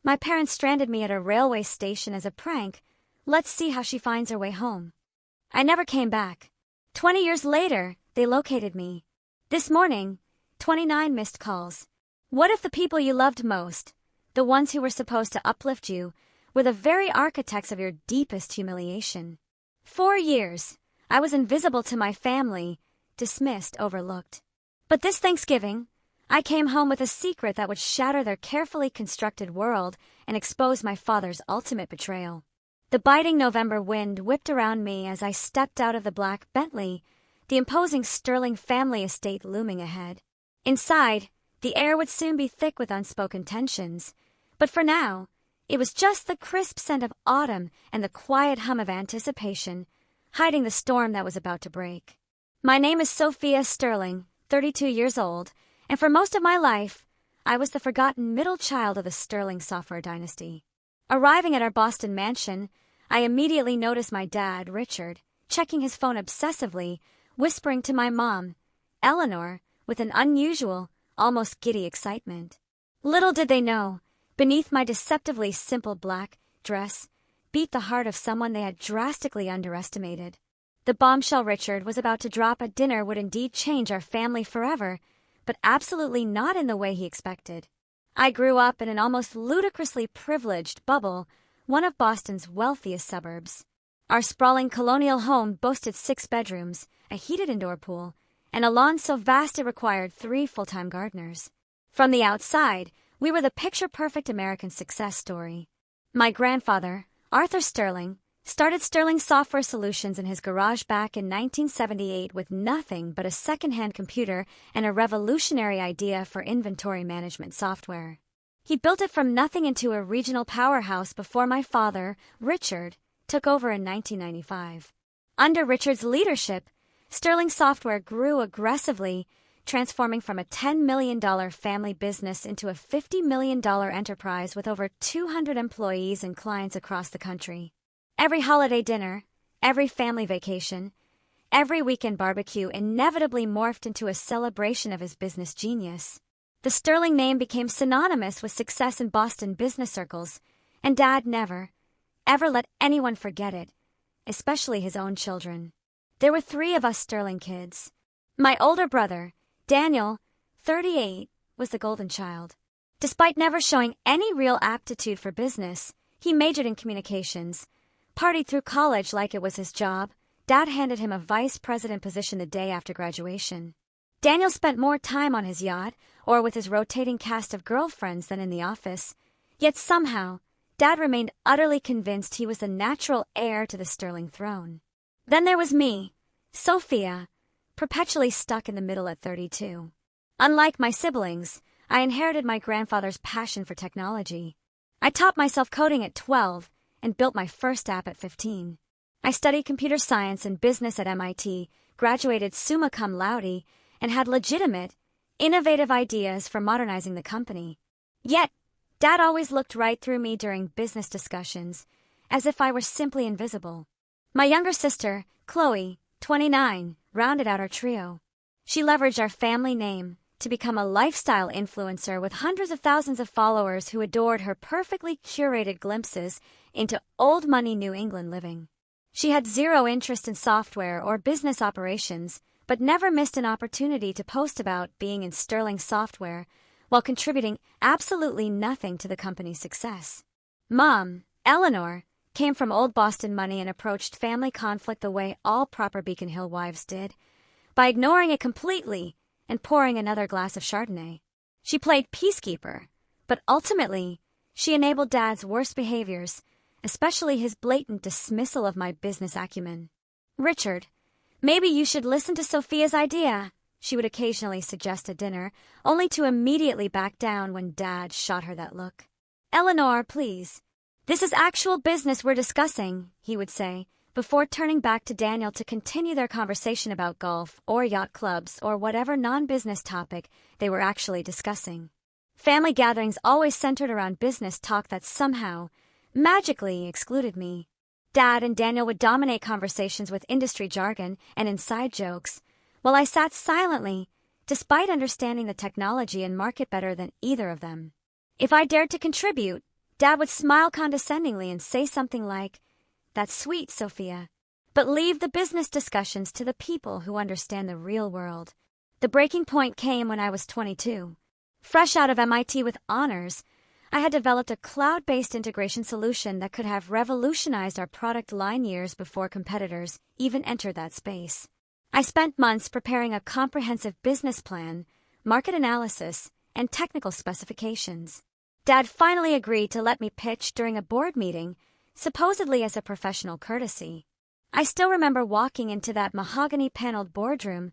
My parents stranded me at a railway station as a prank. Let's see how she finds her way home. I never came back. 20 years later, they located me. This morning, 29 missed calls. What if the people you loved most, the ones who were supposed to uplift you, were the very architects of your deepest humiliation? 4 years, I was invisible to my family, dismissed, overlooked. But this Thanksgiving, I came home with a secret that would shatter their carefully constructed world and expose my father's ultimate betrayal. The biting November wind whipped around me as I stepped out of the black Bentley, the imposing Sterling family estate looming ahead. Inside, the air would soon be thick with unspoken tensions, but for now, it was just the crisp scent of autumn and the quiet hum of anticipation, hiding the storm that was about to break. My name is Sophia Sterling, 32 years old, and for most of my life, I was the forgotten middle child of the Sterling software dynasty. Arriving at our Boston mansion, I immediately noticed my dad, Richard, checking his phone obsessively, whispering to my mom, Eleanor, with an unusual, almost giddy excitement. Little did they know, beneath my deceptively simple black dress, beat the heart of someone they had drastically underestimated. The bombshell Richard was about to drop at dinner would indeed change our family forever, but absolutely not in the way he expected. I grew up in an almost ludicrously privileged bubble, one of Boston's wealthiest suburbs. Our sprawling colonial home boasted 6 bedrooms, a heated indoor pool, and a lawn so vast it required 3 full-time gardeners. From the outside, we were the picture-perfect American success story. My grandfather, Arthur Sterling, started Sterling Software Solutions in his garage back in 1978 with nothing but a second-hand computer and a revolutionary idea for inventory management software. He built it from nothing into a regional powerhouse before my father, Richard, took over in 1995. Under Richard's leadership, Sterling Software grew aggressively, transforming from a $10 million family business into a $50 million enterprise with over 200 employees and clients across the country. Every holiday dinner, every family vacation, every weekend barbecue inevitably morphed into a celebration of his business genius. The Sterling name became synonymous with success in Boston business circles, and Dad never, ever let anyone forget it, especially his own children. There were 3 of us Sterling kids. My older brother, Daniel, 38, was the golden child. Despite never showing any real aptitude for business, he majored in communications, partied through college like it was his job. Dad handed him a vice president position the day after graduation. Daniel spent more time on his yacht or with his rotating cast of girlfriends than in the office, yet somehow, Dad remained utterly convinced he was the natural heir to the Sterling throne. Then there was me, Sophia, perpetually stuck in the middle at 32. Unlike my siblings, I inherited my grandfather's passion for technology. I taught myself coding at 12 and built my first app at 15. I studied computer science and business at MIT, graduated summa cum laude, and had legitimate, innovative ideas for modernizing the company. Yet, Dad always looked right through me during business discussions, as if I were simply invisible. My younger sister, Chloe, 29, rounded out our trio. She leveraged our family name to become a lifestyle influencer with hundreds of thousands of followers who adored her perfectly curated glimpses into old money New England living. She had zero interest in software or business operations, but never missed an opportunity to post about being in Sterling Software while contributing absolutely nothing to the company's success. Mom, Eleanor, came from old Boston money and approached family conflict the way all proper Beacon Hill wives did, by ignoring it completely and pouring another glass of Chardonnay. She played peacekeeper, but ultimately, she enabled Dad's worst behaviors, especially his blatant dismissal of my business acumen. Richard, maybe you should listen to Sophia's idea, she would occasionally suggest at dinner, only to immediately back down when Dad shot her that look. Eleanor, please. This is actual business we're discussing, he would say, before turning back to Daniel to continue their conversation about golf or yacht clubs or whatever non-business topic they were actually discussing. Family gatherings always centered around business talk that somehow, magically excluded me. Dad and Daniel would dominate conversations with industry jargon and inside jokes, while I sat silently, despite understanding the technology and market better than either of them. If I dared to contribute, Dad would smile condescendingly and say something like, "That's sweet, Sophia," but leave the business discussions to the people who understand the real world. The breaking point came when I was 22. Fresh out of MIT with honors, I had developed a cloud-based integration solution that could have revolutionized our product line years before competitors even entered that space. I spent months preparing a comprehensive business plan, market analysis, and technical specifications. Dad finally agreed to let me pitch during a board meeting, supposedly as a professional courtesy. I still remember walking into that mahogany-paneled boardroom,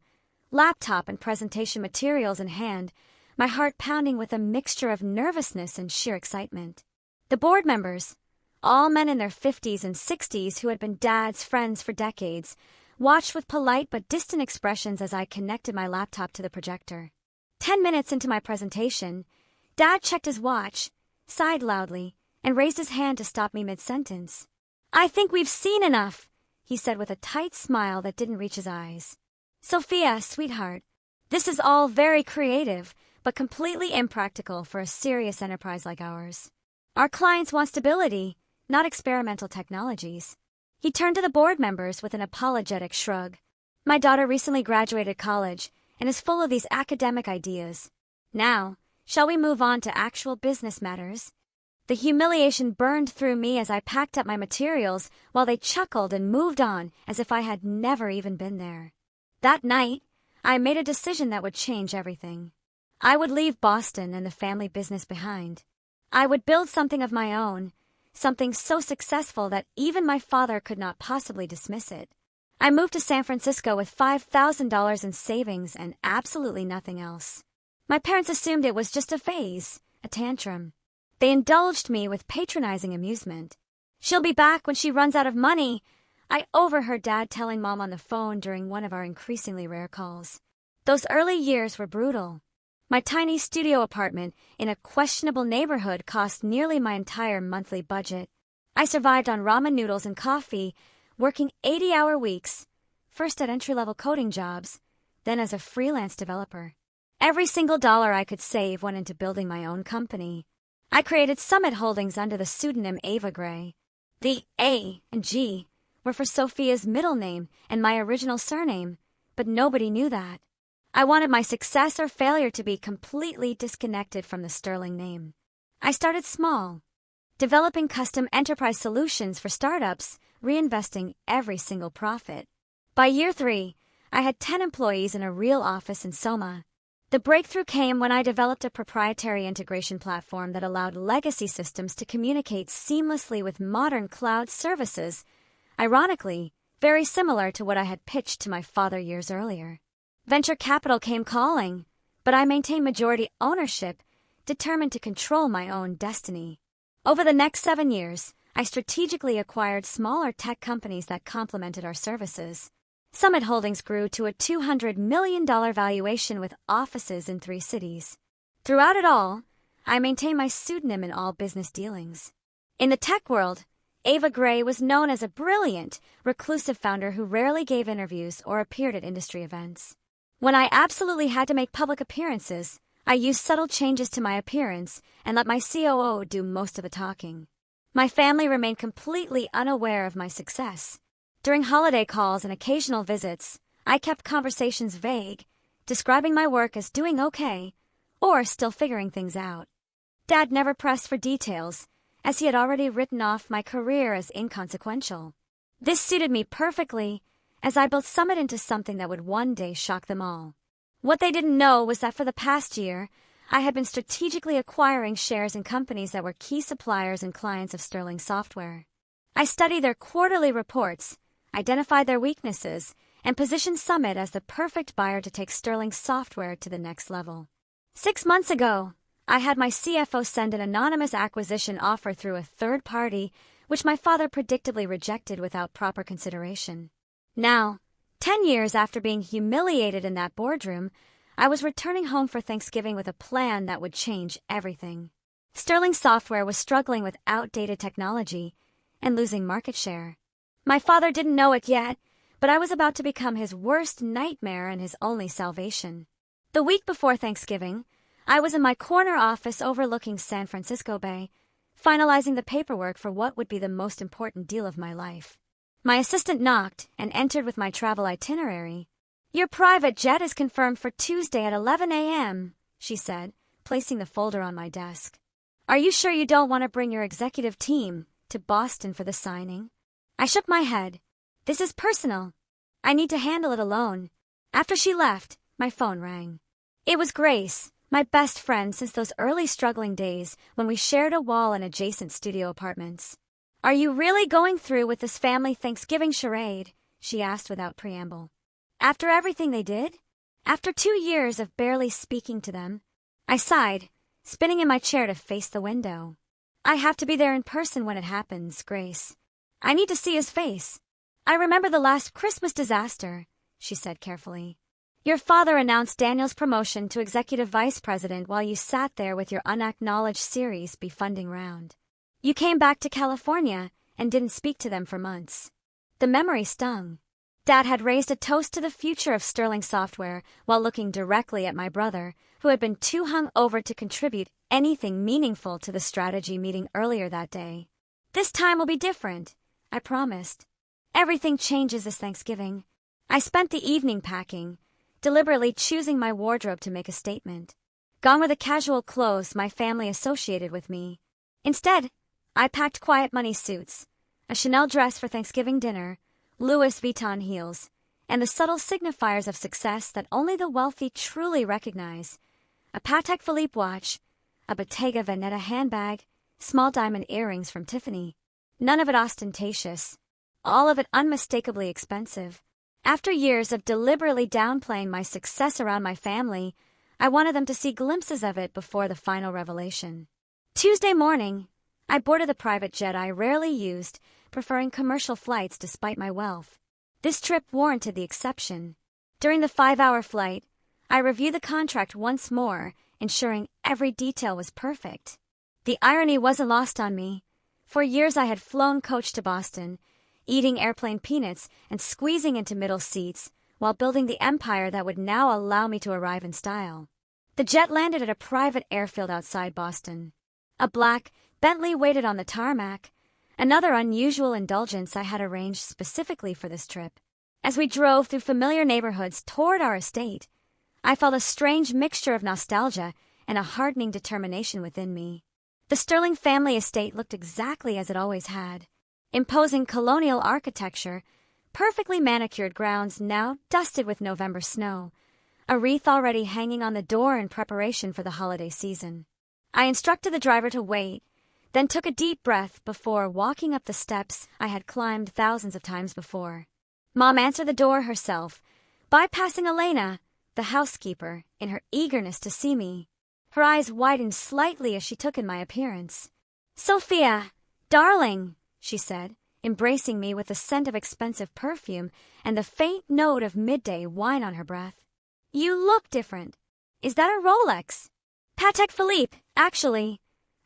laptop and presentation materials in hand, my heart pounding with a mixture of nervousness and sheer excitement. The board members, all men in their 50s and 60s who had been Dad's friends for decades, watched with polite but distant expressions as I connected my laptop to the projector. 10 minutes into my presentation, Dad checked his watch, sighed loudly, and raised his hand to stop me mid-sentence. "I think we've seen enough," he said with a tight smile that didn't reach his eyes. "Sophia, sweetheart, this is all very creative, but completely impractical for a serious enterprise like ours. Our clients want stability, not experimental technologies." He turned to the board members with an apologetic shrug. "My daughter recently graduated college and is full of these academic ideas. Now, shall we move on to actual business matters?" The humiliation burned through me as I packed up my materials while they chuckled and moved on as if I had never even been there. That night, I made a decision that would change everything. I would leave Boston and the family business behind. I would build something of my own, something so successful that even my father could not possibly dismiss it. I moved to San Francisco with $5,000 in savings and absolutely nothing else. My parents assumed it was just a phase, a tantrum. They indulged me with patronizing amusement. "She'll be back when she runs out of money," I overheard Dad telling Mom on the phone during one of our increasingly rare calls. Those early years were brutal. My tiny studio apartment in a questionable neighborhood cost nearly my entire monthly budget. I survived on ramen noodles and coffee, working 80-hour weeks, first at entry-level coding jobs, then as a freelance developer. Every single dollar I could save went into building my own company. I created Summit Holdings under the pseudonym Ava Gray. The A and G were for Sophia's middle name and my original surname, but nobody knew that. I wanted my success or failure to be completely disconnected from the sterling name. I started small, developing custom enterprise solutions for startups, reinvesting every single profit. By year 3, I had 10 employees in a real office in Soma. The breakthrough came when I developed a proprietary integration platform that allowed legacy systems to communicate seamlessly with modern cloud services, ironically, very similar to what I had pitched to my father years earlier. Venture capital came calling, but I maintained majority ownership, determined to control my own destiny. Over the next 7 years, I strategically acquired smaller tech companies that complemented our services. Summit Holdings grew to a $200 million valuation with offices in 3 cities. Throughout it all, I maintained my pseudonym in all business dealings. In the tech world, Ava Gray was known as a brilliant, reclusive founder who rarely gave interviews or appeared at industry events. When I absolutely had to make public appearances, I used subtle changes to my appearance and let my COO do most of the talking. My family remained completely unaware of my success. During holiday calls and occasional visits, I kept conversations vague, describing my work as doing okay or still figuring things out. Dad never pressed for details, as he had already written off my career as inconsequential. This suited me perfectly, as I built Summit into something that would one day shock them all. What they didn't know was that for the past year, I had been strategically acquiring shares in companies that were key suppliers and clients of Sterling Software. I studied their quarterly reports, identified their weaknesses, and positioned Summit as the perfect buyer to take Sterling Software to the next level. 6 months ago, I had my CFO send an anonymous acquisition offer through a third party, which my father predictably rejected without proper consideration. Now, 10 years after being humiliated in that boardroom, I was returning home for Thanksgiving with a plan that would change everything. Sterling Software was struggling with outdated technology and losing market share. My father didn't know it yet, but I was about to become his worst nightmare and his only salvation. The week before Thanksgiving, I was in my corner office overlooking San Francisco Bay, finalizing the paperwork for what would be the most important deal of my life. My assistant knocked and entered with my travel itinerary. "Your private jet is confirmed for Tuesday at 11 a.m., she said, placing the folder on my desk. "Are you sure you don't want to bring your executive team to Boston for the signing?" I shook my head. "This is personal. I need to handle it alone." After she left, my phone rang. It was Grace, my best friend since those early struggling days when we shared a wall in adjacent studio apartments. "Are you really going through with this family Thanksgiving charade?" she asked without preamble. "After everything they did? After 2 years of barely speaking to them?" I sighed, spinning in my chair to face the window. "I have to be there in person when it happens, Grace. I need to see his face." "I remember the last Christmas disaster," she said carefully. "Your father announced Daniel's promotion to executive vice president while you sat there with your unacknowledged Series B funding round. You came back to California and didn't speak to them for months." The memory stung. Dad had raised a toast to the future of Sterling Software while looking directly at my brother, who had been too hung over to contribute anything meaningful to the strategy meeting earlier that day. "This time will be different," I promised. "Everything changes this Thanksgiving." I spent the evening packing, deliberately choosing my wardrobe to make a statement. Gone were the casual clothes my family associated with me. Instead, I packed quiet money suits, a Chanel dress for Thanksgiving dinner, Louis Vuitton heels, and the subtle signifiers of success that only the wealthy truly recognize: a Patek Philippe watch, a Bottega Veneta handbag, small diamond earrings from Tiffany. None of it ostentatious, all of it unmistakably expensive. After years of deliberately downplaying my success around my family, I wanted them to see glimpses of it before the final revelation. Tuesday morning, I boarded the private jet I rarely used, preferring commercial flights despite my wealth. This trip warranted the exception. During the 5-hour flight, I reviewed the contract once more, ensuring every detail was perfect. The irony wasn't lost on me. For years I had flown coach to Boston, eating airplane peanuts and squeezing into middle seats while building the empire that would now allow me to arrive in style. The jet landed at a private airfield outside Boston. A black Bentley waited on the tarmac, another unusual indulgence I had arranged specifically for this trip. As we drove through familiar neighborhoods toward our estate, I felt a strange mixture of nostalgia and a hardening determination within me. The Sterling family estate looked exactly as it always had. Imposing colonial architecture, perfectly manicured grounds now dusted with November snow, a wreath already hanging on the door in preparation for the holiday season. I instructed the driver to wait, then took a deep breath before walking up the steps I had climbed thousands of times before. Mom answered the door herself, bypassing Elena, the housekeeper, in her eagerness to see me. Her eyes widened slightly as she took in my appearance. "Sophia, darling," she said, embracing me with the scent of expensive perfume and the faint note of midday wine on her breath. "You look different. Is that a Rolex?" "Patek Philippe, actually,"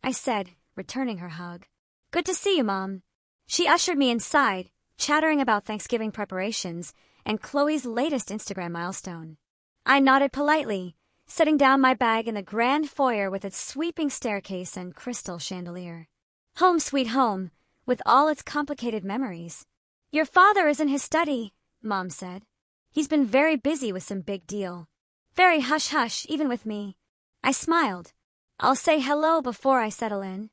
I said, returning her hug. "Good to see you, Mom." She ushered me inside, chattering about Thanksgiving preparations and Chloe's latest Instagram milestone. I nodded politely, setting down my bag in the grand foyer with its sweeping staircase and crystal chandelier. Home sweet home, with all its complicated memories. "Your father is in his study," Mom said. "He's been very busy with some big deal. Very hush-hush, even with me." I smiled. "I'll say hello before I settle in."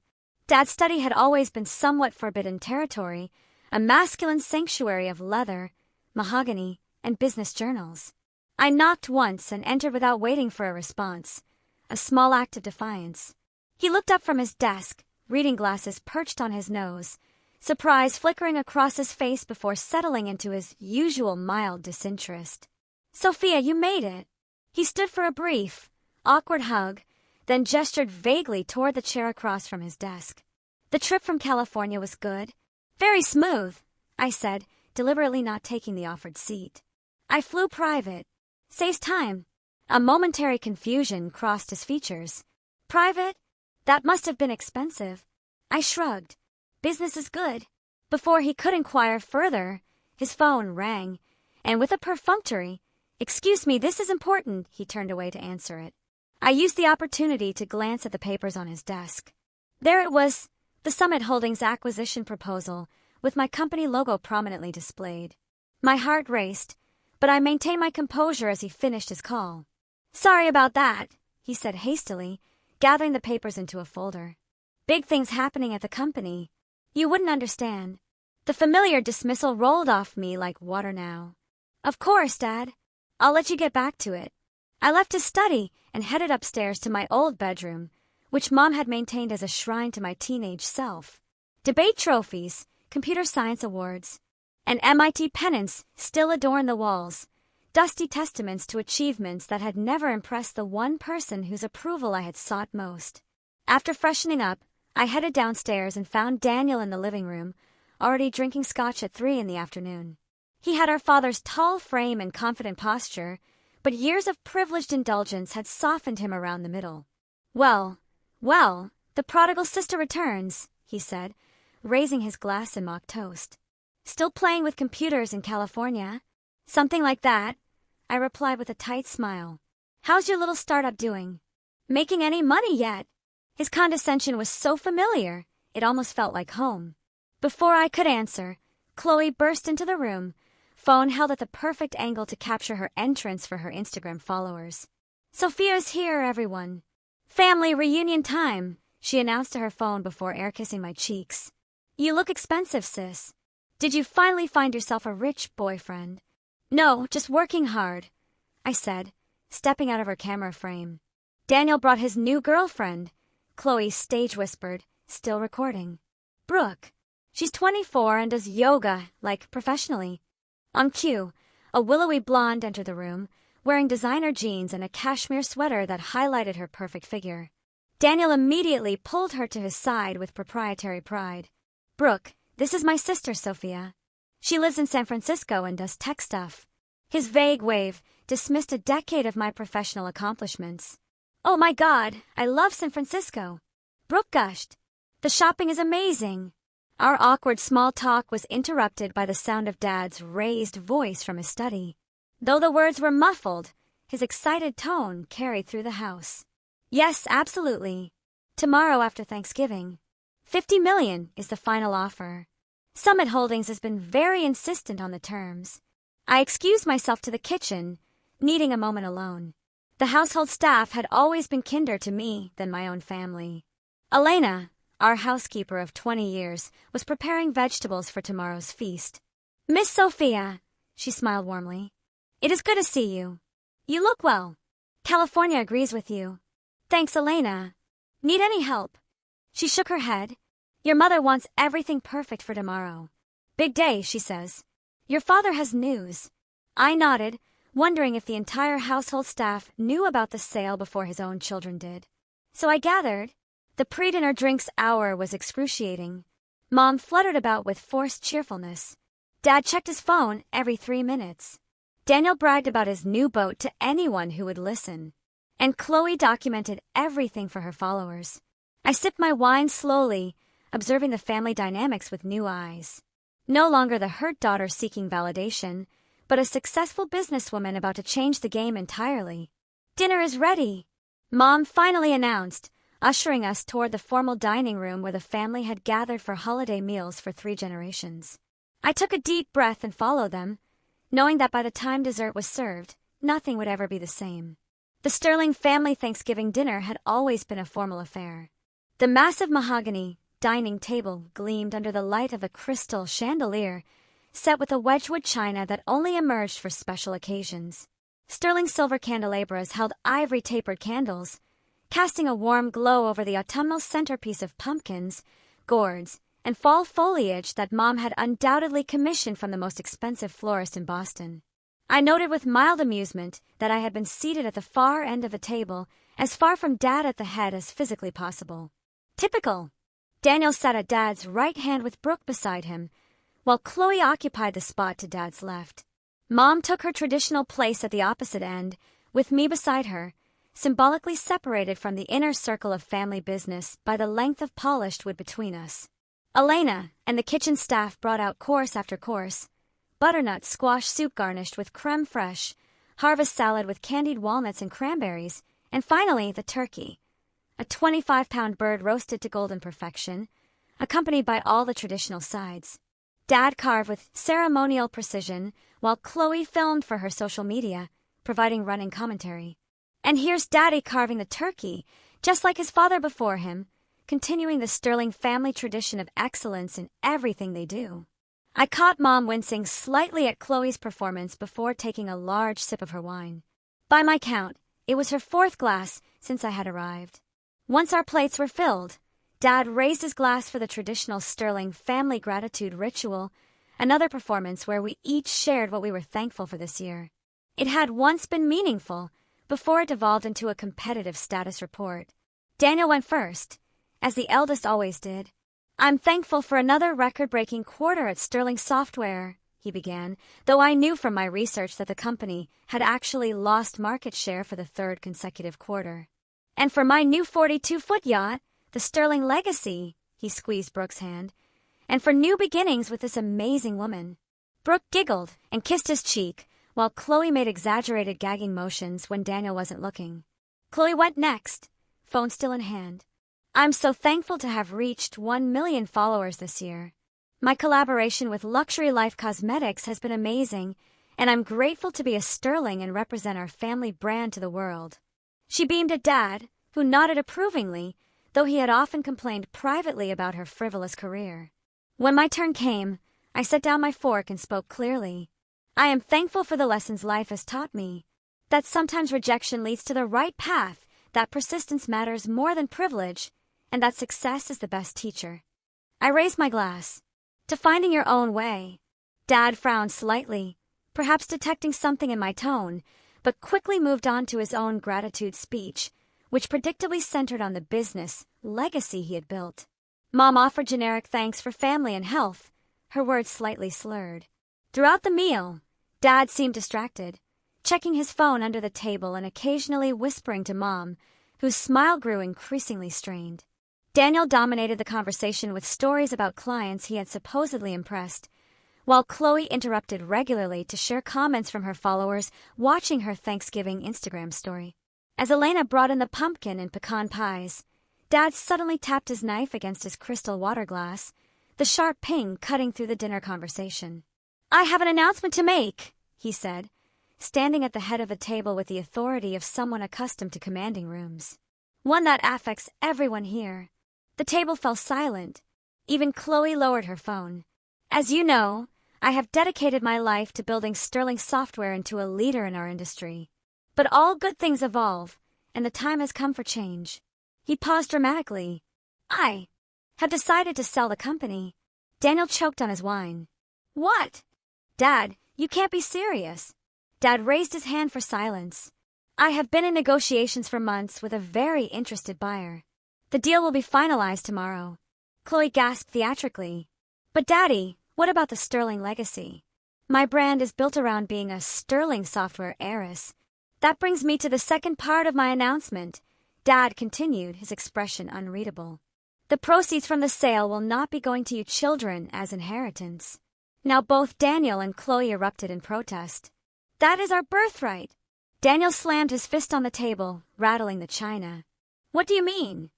Dad's study had always been somewhat forbidden territory, a masculine sanctuary of leather, mahogany, and business journals. I knocked once and entered without waiting for a response, a small act of defiance. He looked up from his desk, reading glasses perched on his nose, surprise flickering across his face before settling into his usual mild disinterest. "Sophia, you made it." He stood for a brief, awkward hug, then gestured vaguely toward the chair across from his desk. "The trip from California was good." "Very smooth," I said, deliberately not taking the offered seat. "I flew private. Saves time." A momentary confusion crossed his features. "Private? That must have been expensive." I shrugged. "Business is good." Before he could inquire further, his phone rang, and with a perfunctory, "Excuse me, this is important," he turned away to answer it. I used the opportunity to glance at the papers on his desk. There it was, The Summit Holdings acquisition proposal, with my company logo prominently displayed. My heart raced, but I maintained my composure as he finished his call. "Sorry about that," he said hastily, gathering the papers into a folder. "Big things happening at the company. You wouldn't understand." The familiar dismissal rolled off me like water now. "Of course, Dad. I'll let you get back to it." I left his study and headed upstairs to my old bedroom, which Mom had maintained as a shrine to my teenage self. Debate trophies, computer science awards, and MIT pennants still adorn the walls, dusty testaments to achievements that had never impressed the one person whose approval I had sought most. After freshening up, I headed downstairs and found Daniel in the living room, already drinking scotch at 3 in the afternoon. He had our father's tall frame and confident posture, but years of privileged indulgence had softened him around the middle. Well, the prodigal sister returns," he said, raising his glass in mock toast. "Still playing with computers in California?" "Something like that," I replied with a tight smile. "How's your little startup doing? Making any money yet?" His condescension was so familiar, it almost felt like home. Before I could answer, Chloe burst into the room, phone held at the perfect angle to capture her entrance for her Instagram followers. "Sophia's here, everyone. Family reunion time," she announced to her phone before air-kissing my cheeks. "You look expensive, sis. Did you finally find yourself a rich boyfriend?" "No, just working hard," I said, stepping out of her camera frame. "Daniel brought his new girlfriend," Chloe stage whispered, still recording. "Brooke. She's 24 and does yoga, like, professionally." On cue, a willowy blonde entered the room, wearing designer jeans and a cashmere sweater that highlighted her perfect figure. Daniel immediately pulled her to his side with proprietary pride. "Brooke, this is my sister, Sophia. She lives in San Francisco and does tech stuff." His vague wave dismissed a decade of my professional accomplishments. "Oh my God, I love San Francisco," Brooke gushed. "The shopping is amazing." Our awkward small talk was interrupted by the sound of Dad's raised voice from his study. Though the words were muffled, his excited tone carried through the house. "Yes, absolutely. Tomorrow after Thanksgiving. 50 million is the final offer. Summit Holdings has been very insistent on the terms." I excused myself to the kitchen, needing a moment alone. The household staff had always been kinder to me than my own family. Elena, our housekeeper of 20 years, was preparing vegetables for tomorrow's feast. "Miss Sophia," she smiled warmly. "It is good to see you. You look well. California agrees with you." "Thanks, Elena. Need any help?" She shook her head. "Your mother wants everything perfect for tomorrow. Big day, she says. Your father has news." I nodded, wondering if the entire household staff knew about the sale before his own children did. So I gathered. The pre-dinner drinks hour was excruciating. Mom fluttered about with forced cheerfulness. Dad checked his phone every 3 minutes. Daniel bragged about his new boat to anyone who would listen. And Chloe documented everything for her followers. I sipped my wine slowly, observing the family dynamics with new eyes. No longer the hurt daughter seeking validation, but a successful businesswoman about to change the game entirely. "Dinner is ready," Mom finally announced, ushering us toward the formal dining room where the family had gathered for holiday meals for 3 generations. I took a deep breath and followed them, knowing that by the time dessert was served, nothing would ever be the same. The Sterling family Thanksgiving dinner had always been a formal affair. The massive mahogany dining table gleamed under the light of a crystal chandelier set with a Wedgwood china that only emerged for special occasions. Sterling silver candelabras held ivory tapered candles, casting a warm glow over the autumnal centerpiece of pumpkins, gourds, and fall foliage that Mom had undoubtedly commissioned from the most expensive florist in Boston. I noted with mild amusement that I had been seated at the far end of the table, as far from Dad at the head as physically possible. Typical. Daniel sat at Dad's right hand with Brooke beside him, while Chloe occupied the spot to Dad's left. Mom took her traditional place at the opposite end, with me beside her, symbolically separated from the inner circle of family business by the length of polished wood between us. Elena and the kitchen staff brought out course after course: butternut squash soup garnished with creme fraiche, harvest salad with candied walnuts and cranberries, and finally the turkey. A 25-pound bird roasted to golden perfection, accompanied by all the traditional sides. Dad carved with ceremonial precision, while Chloe filmed for her social media, providing running commentary. And here's Daddy carving the turkey, just like his father before him, continuing the Sterling family tradition of excellence in everything they do. I caught Mom wincing slightly at Chloe's performance before taking a large sip of her wine. By my count, it was her fourth glass since I had arrived. Once our plates were filled, Dad raised his glass for the traditional Sterling family gratitude ritual, another performance where we each shared what we were thankful for this year. It had once been meaningful, before it devolved into a competitive status report. Daniel went first, as the eldest always did. "I'm thankful for another record-breaking quarter at Sterling Software," he began, though I knew from my research that the company had actually lost market share for the third consecutive quarter. "And for my new 42-foot yacht, the Sterling Legacy," he squeezed Brooke's hand, "and for new beginnings with this amazing woman." Brooke giggled and kissed his cheek, while Chloe made exaggerated gagging motions when Daniel wasn't looking. Chloe went next, phone still in hand. "I'm so thankful to have reached 1 million followers this year. My collaboration with Luxury Life Cosmetics has been amazing, and I'm grateful to be a Sterling and represent our family brand to the world." She beamed at Dad, who nodded approvingly, though he had often complained privately about her frivolous career. When my turn came, I set down my fork and spoke clearly. "I am thankful for the lessons life has taught me, that sometimes rejection leads to the right path, that persistence matters more than privilege, and that success is the best teacher." I raised my glass. "To finding your own way." Dad frowned slightly, perhaps detecting something in my tone, but quickly moved on to his own gratitude speech, which predictably centered on the business legacy he had built. Mom offered generic thanks for family and health, her words slightly slurred. Throughout the meal, Dad seemed distracted, checking his phone under the table and occasionally whispering to Mom, whose smile grew increasingly strained. Daniel dominated the conversation with stories about clients he had supposedly impressed, while Chloe interrupted regularly to share comments from her followers watching her Thanksgiving Instagram story. As Elena brought in the pumpkin and pecan pies, Dad suddenly tapped his knife against his crystal water glass, the sharp ping cutting through the dinner conversation. "I have an announcement to make," he said, standing at the head of the table with the authority of someone accustomed to commanding rooms. "One that affects everyone here." The table fell silent. Even Chloe lowered her phone. "As you know, I have dedicated my life to building Sterling Software into a leader in our industry. But all good things evolve, and the time has come for change." He paused dramatically. "I have decided to sell the company." Daniel choked on his wine. "What?" "Dad, you can't be serious." Dad raised his hand for silence. "I have been in negotiations for months with a very interested buyer. The deal will be finalized tomorrow." Chloe gasped theatrically. "But Daddy, what about the Sterling legacy? My brand is built around being a Sterling Software heiress. That brings me to the second part of my announcement," Dad continued, his expression unreadable. "The proceeds from the sale will not be going to you children as inheritance." Now both Daniel and Chloe erupted in protest. "That is our birthright." Daniel slammed his fist on the table, rattling the china. "What do you mean?"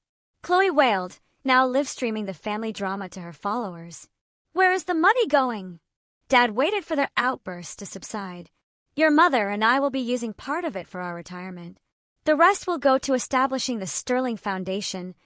Chloe wailed, now live-streaming the family drama to her followers. "Where is the money going?" Dad waited for their outbursts to subside. "Your mother and I will be using part of it for our retirement. The rest will go to establishing the Sterling Foundation,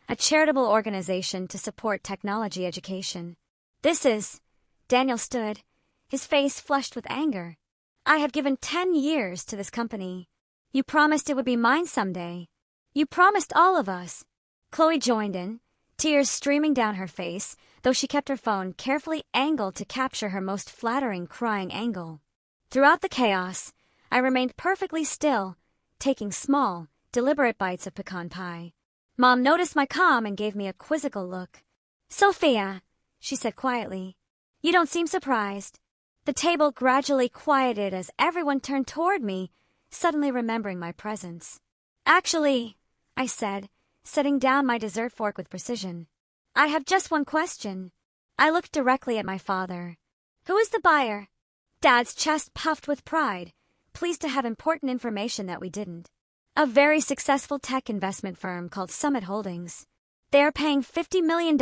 a charitable organization to support technology education. This is..." Daniel stood, his face flushed with anger. "I have given 10 years to this company. You promised it would be mine someday. You promised all of us." Chloe joined in, tears streaming down her face, though she kept her phone carefully angled to capture her most flattering crying angle. Throughout the chaos, I remained perfectly still, taking small, deliberate bites of pecan pie. Mom noticed my calm and gave me a quizzical look. "Sophia," she said quietly, "you don't seem surprised." The table gradually quieted as everyone turned toward me, suddenly remembering my presence. "Actually," I said, setting down my dessert fork with precision, "I have just one question." I looked directly at my father. "Who is the buyer?" Dad's chest puffed with pride, pleased to have important information that we didn't. "A very successful tech investment firm called Summit Holdings. They are paying $50 million,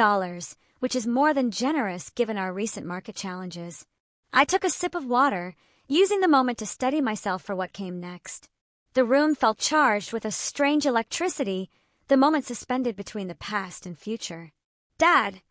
which is more than generous given our recent market challenges. I took a sip of water, using the moment to steady myself for what came next. The room felt charged with a strange electricity, the moment suspended between the past and future. "Dad,"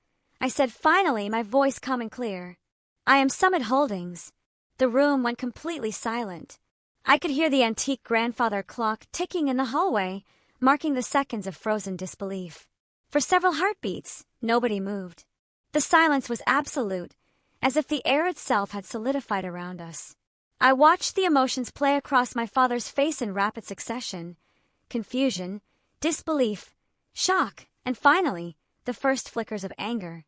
I said finally, my voice calm and clear. "I am Summit Holdings." The room went completely silent. I could hear the antique grandfather clock ticking in the hallway, marking the seconds of frozen disbelief. For several heartbeats, nobody moved. The silence was absolute, as if the air itself had solidified around us. I watched the emotions play across my father's face in rapid succession: confusion, disbelief, shock, and finally, the first flickers of anger.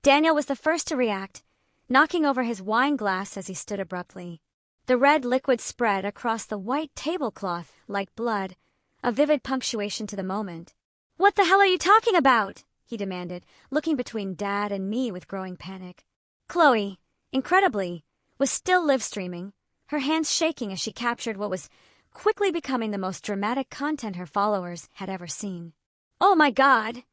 Daniel was the first to react, knocking over his wine glass as he stood abruptly. The red liquid spread across the white tablecloth like blood, a vivid punctuation to the moment. "What the hell are you talking about?" he demanded, looking between Dad and me with growing panic. Chloe, incredibly, was still live-streaming, her hands shaking as she captured what was quickly becoming the most dramatic content her followers had ever seen. "Oh my God,"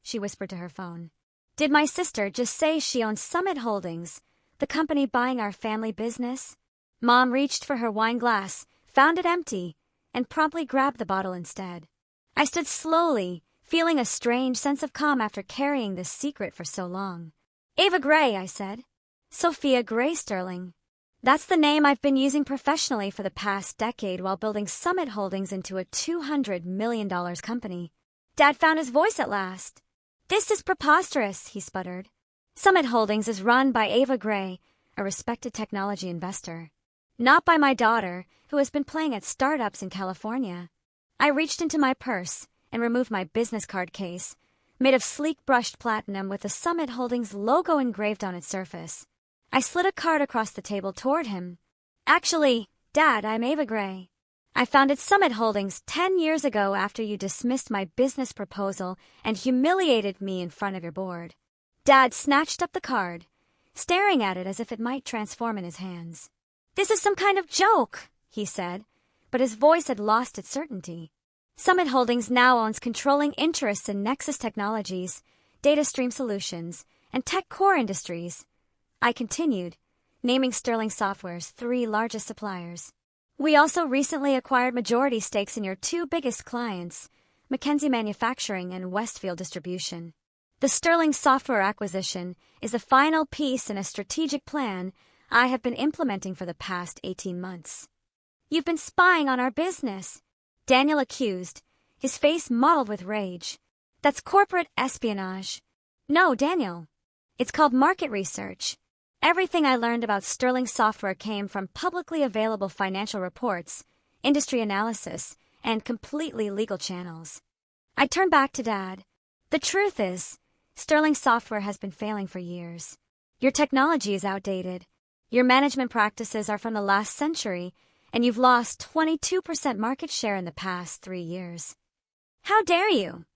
she whispered to her phone. "Did my sister just say she owns Summit Holdings, the company buying our family business?" Mom reached for her wine glass, found it empty, and promptly grabbed the bottle instead. I stood slowly, feeling a strange sense of calm after carrying this secret for so long. "Ava Gray," I said. "Sophia Gray Sterling. That's the name I've been using professionally for the past decade while building Summit Holdings into a $200 million company." Dad found his voice at last. "This is preposterous," he sputtered. "Summit Holdings is run by Ava Gray, a respected technology investor. Not by my daughter, who has been playing at startups in California." I reached into my purse and removed my business card case, made of sleek brushed platinum with the Summit Holdings logo engraved on its surface. I slid a card across the table toward him. "Actually, Dad, I'm Ava Gray. I founded Summit Holdings 10 years ago after you dismissed my business proposal and humiliated me in front of your board." Dad snatched up the card, staring at it as if it might transform in his hands. "This is some kind of joke," he said, but his voice had lost its certainty. "Summit Holdings now owns controlling interests in Nexus Technologies, Data Stream Solutions, and Tech Core Industries," I continued, naming Sterling Software's 3 largest suppliers. "We also recently acquired majority stakes in your 2 biggest clients, McKinsey Manufacturing and Westfield Distribution. The Sterling Software acquisition is the final piece in a strategic plan I have been implementing for the past 18 months. "You've been spying on our business," Daniel accused, his face mottled with rage. "That's corporate espionage." "No, Daniel. It's called market research. Everything I learned about Sterling Software came from publicly available financial reports, industry analysis, and completely legal channels." I turned back to Dad. "The truth is, Sterling Software has been failing for years. Your technology is outdated. Your management practices are from the last century, and you've lost 22% market share in the past 3 years." "How dare you?"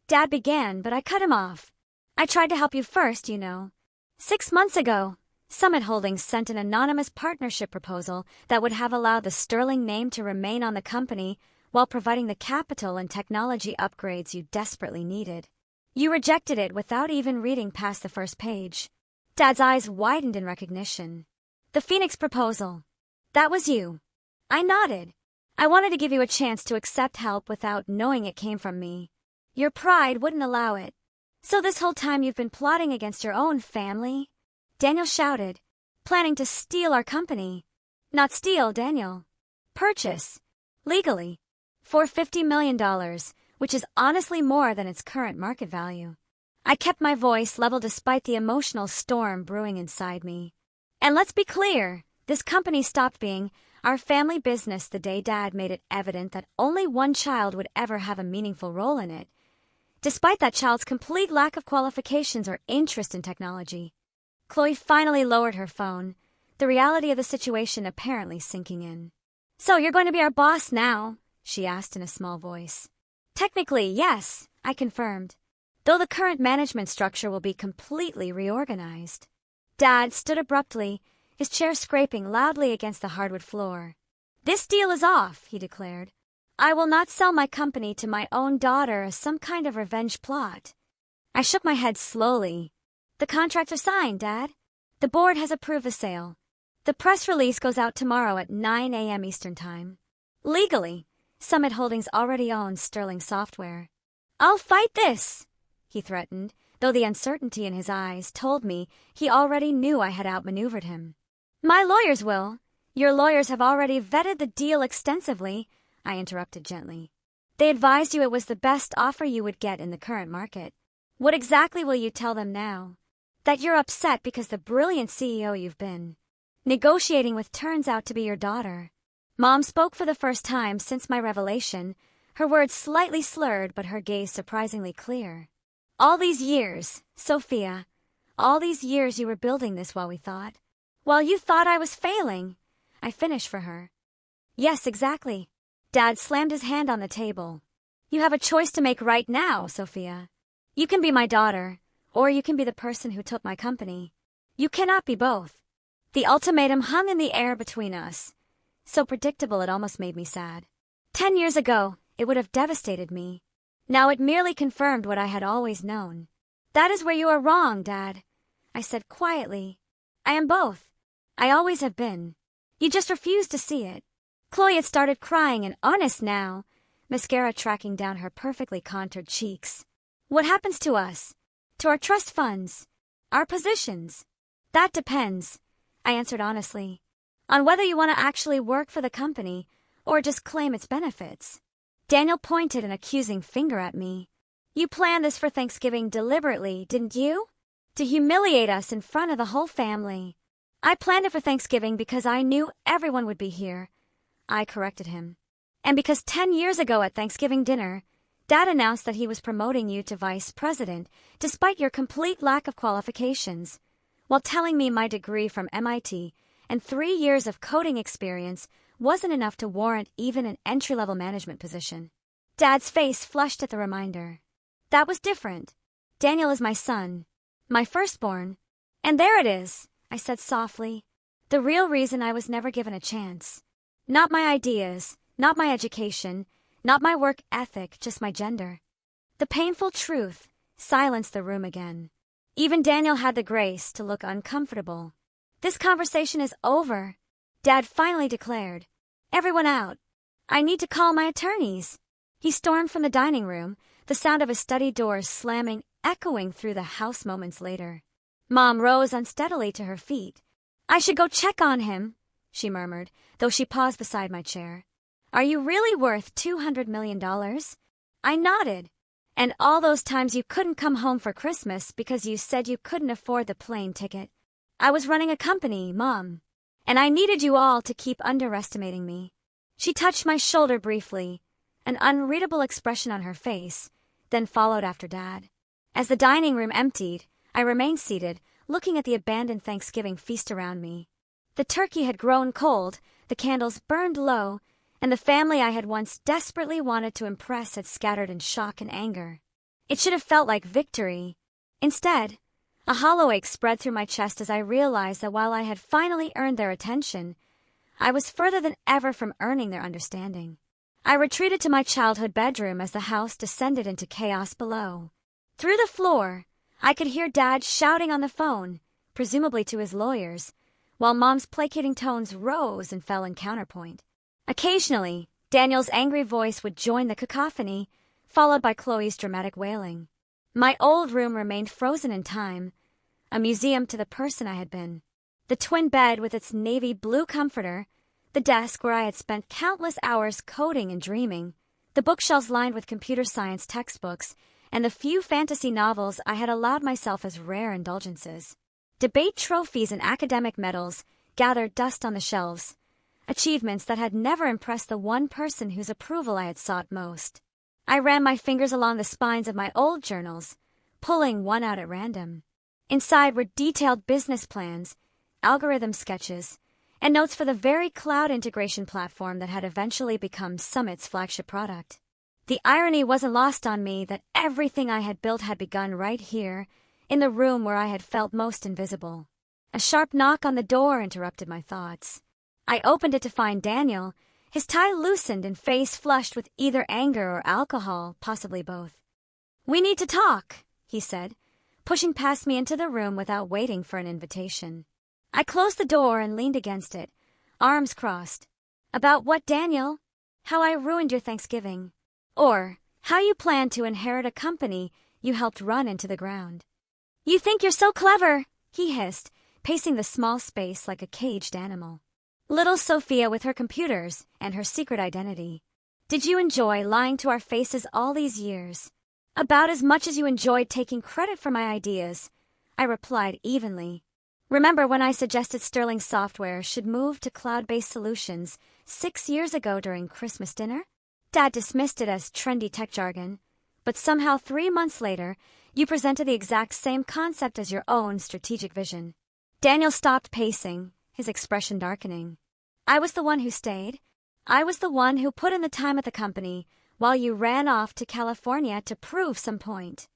Dad began, but I cut him off. "I tried to help you first, you know. 6 months ago, Summit Holdings sent an anonymous partnership proposal that would have allowed the Sterling name to remain on the company while providing the capital and technology upgrades you desperately needed. You rejected it without even reading past the first page." Dad's eyes widened in recognition. "The Phoenix proposal. That was you." I nodded. "I wanted to give you a chance to accept help without knowing it came from me. Your pride wouldn't allow it. So this whole time you've been plotting against your own family?" Daniel shouted. "Planning to steal our company." "Not steal, Daniel. Purchase. Legally. For $50 million, which is honestly more than its current market value." I kept my voice level despite the emotional storm brewing inside me. "And let's be clear, this company stopped being our family business the day Dad made it evident that only one child would ever have a meaningful role in it, despite that child's complete lack of qualifications or interest in technology." Chloe finally lowered her phone, the reality of the situation apparently sinking in. "So you're going to be our boss now?" she asked in a small voice. "Technically, yes," I confirmed, "though the current management structure will be completely reorganized." Dad stood abruptly, his chair scraping loudly against the hardwood floor. "This deal is off," he declared. "I will not sell my company to my own daughter as some kind of revenge plot." I shook my head slowly. The contracts are signed, Dad. The board has approved the sale. The press release goes out tomorrow at 9 a.m. Eastern Time. Legally, Summit Holdings already owns Sterling Software. I'll fight this, he threatened, though the uncertainty in his eyes told me he already knew I had outmaneuvered him. My lawyers will. Your lawyers have already vetted the deal extensively, I interrupted gently. They advised you it was the best offer you would get in the current market. What exactly will you tell them now? That you're upset because the brilliant CEO you've been negotiating with turns out to be your daughter. Mom spoke for the first time since my revelation, her words slightly slurred but her gaze surprisingly clear. All these years, Sophia, all these years you were building this while you thought I was failing, I finished for her. Yes, exactly. Dad slammed his hand on the table. You have a choice to make right now, Sophia. You can be my daughter, or you can be the person who took my company. You cannot be both. The ultimatum hung in the air between us. So predictable it almost made me sad. 10 years ago, it would have devastated me. Now it merely confirmed what I had always known. That is where you are wrong, Dad, I said quietly. I am both. I always have been. You just refuse to see it. Chloe had started crying in earnest now, mascara tracking down her perfectly contoured cheeks. What happens to us? To our trust funds? Our positions? That depends, I answered honestly, on whether you want to actually work for the company or just claim its benefits. Daniel pointed an accusing finger at me. You planned this for Thanksgiving deliberately, didn't you? To humiliate us in front of the whole family. I planned it for Thanksgiving because I knew everyone would be here, I corrected him. And because 10 years ago at Thanksgiving dinner, Dad announced that he was promoting you to vice president despite your complete lack of qualifications, while telling me my degree from MIT and 3 years of coding experience wasn't enough to warrant even an entry-level management position. Dad's face flushed at the reminder. That was different. Daniel is my son, my firstborn. And there it is, I said softly. The real reason I was never given a chance. Not my ideas, not my education, not my work ethic, just my gender. The painful truth silenced the room again. Even Daniel had the grace to look uncomfortable. This conversation is over, Dad finally declared. Everyone out. I need to call my attorneys. He stormed from the dining room, the sound of his study doors slamming echoing through the house moments later. Mom rose unsteadily to her feet. I should go check on him, she murmured, though she paused beside my chair. Are you really worth $200 million? I nodded. And all those times you couldn't come home for Christmas because you said you couldn't afford the plane ticket. I was running a company, Mom. And I needed you all to keep underestimating me. She touched my shoulder briefly, an unreadable expression on her face, then followed after Dad. As the dining room emptied, I remained seated, looking at the abandoned Thanksgiving feast around me. The turkey had grown cold, the candles burned low, and the family I had once desperately wanted to impress had scattered in shock and anger. It should have felt like victory. Instead, a hollow ache spread through my chest as I realized that while I had finally earned their attention, I was further than ever from earning their understanding. I retreated to my childhood bedroom as the house descended into chaos below. Through the floor, I could hear Dad shouting on the phone, presumably to his lawyers, while Mom's placating tones rose and fell in counterpoint. Occasionally, Daniel's angry voice would join the cacophony, followed by Chloe's dramatic wailing. My old room remained frozen in time, a museum to the person I had been. The twin bed with its navy blue comforter, the desk where I had spent countless hours coding and dreaming, the bookshelves lined with computer science textbooks, and the few fantasy novels I had allowed myself as rare indulgences. Debate trophies and academic medals gathered dust on the shelves, achievements that had never impressed the one person whose approval I had sought most. I ran my fingers along the spines of my old journals, pulling one out at random. Inside were detailed business plans, algorithm sketches, and notes for the very cloud integration platform that had eventually become Summit's flagship product. The irony wasn't lost on me that everything I had built had begun right here, in the room where I had felt most invisible. A sharp knock on the door interrupted my thoughts. I opened it to find Daniel, his tie loosened and face flushed with either anger or alcohol, possibly both. We need to talk, he said, pushing past me into the room without waiting for an invitation. I closed the door and leaned against it, arms crossed. About what, Daniel? How I ruined your Thanksgiving. Or how you plan to inherit a company you helped run into the ground. You think you're so clever, he hissed, pacing the small space like a caged animal. Little Sophia with her computers and her secret identity. Did you enjoy lying to our faces all these years? About as much as you enjoyed taking credit for my ideas, I replied evenly. Remember when I suggested Sterling Software should move to cloud-based solutions 6 years ago during Christmas dinner? Dad dismissed it as trendy tech jargon, but somehow 3 months later, you presented the exact same concept as your own strategic vision. Daniel stopped pacing, his expression darkening. I was the one who stayed. I was the one who put in the time at the company while you ran off to California to prove some point.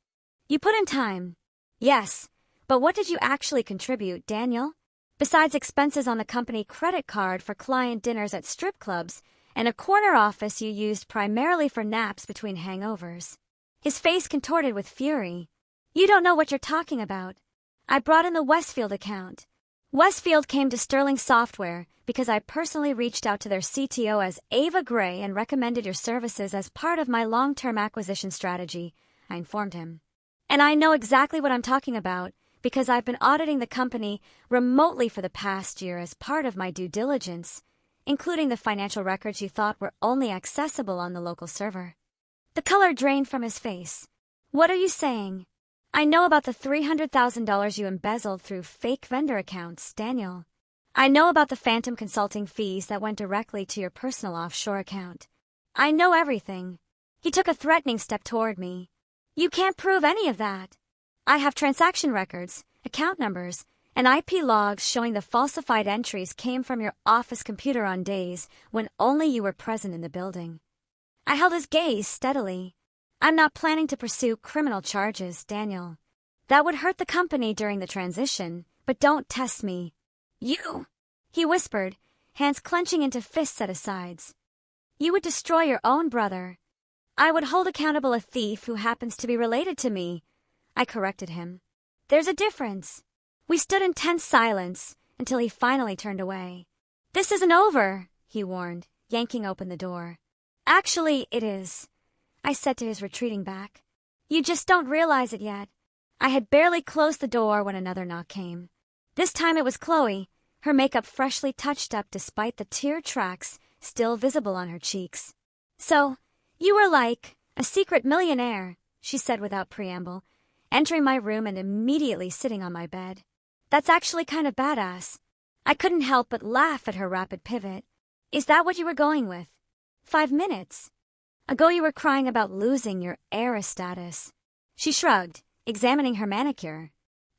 You put in time. Yes, but what did you actually contribute, Daniel? Besides expenses on the company credit card for client dinners at strip clubs and a corner office you used primarily for naps between hangovers. His face contorted with fury. You don't know what you're talking about. I brought in the Westfield account. Westfield came to Sterling Software because I personally reached out to their CTO as Ava Gray and recommended your services as part of my long-term acquisition strategy, I informed him. And I know exactly what I'm talking about because I've been auditing the company remotely for the past year as part of my due diligence, including the financial records you thought were only accessible on the local server. The color drained from his face. What are you saying? I know about the $300,000 you embezzled through fake vendor accounts, Daniel. I know about the phantom consulting fees that went directly to your personal offshore account. I know everything. He took a threatening step toward me. You can't prove any of that. I have transaction records, account numbers, and IP logs showing the falsified entries came from your office computer on days when only you were present in the building. I held his gaze steadily. I'm not planning to pursue criminal charges, Daniel. That would hurt the company during the transition, but don't test me. You, he whispered, hands clenching into fists at his sides. You would destroy your own brother. I would hold accountable a thief who happens to be related to me. I corrected him. There's a difference. We stood in tense silence until he finally turned away. This isn't over, he warned, yanking open the door. Actually, it is, I said to his retreating back. You just don't realize it yet. I had barely closed the door when another knock came. This time it was Chloe, her makeup freshly touched up despite the tear tracks still visible on her cheeks. So, you were like a secret millionaire, she said without preamble, entering my room and immediately sitting on my bed. That's actually kind of badass. I couldn't help but laugh at her rapid pivot. Is that what you were going with? 5 minutes ago you were crying about losing your heiress status. She shrugged, examining her manicure.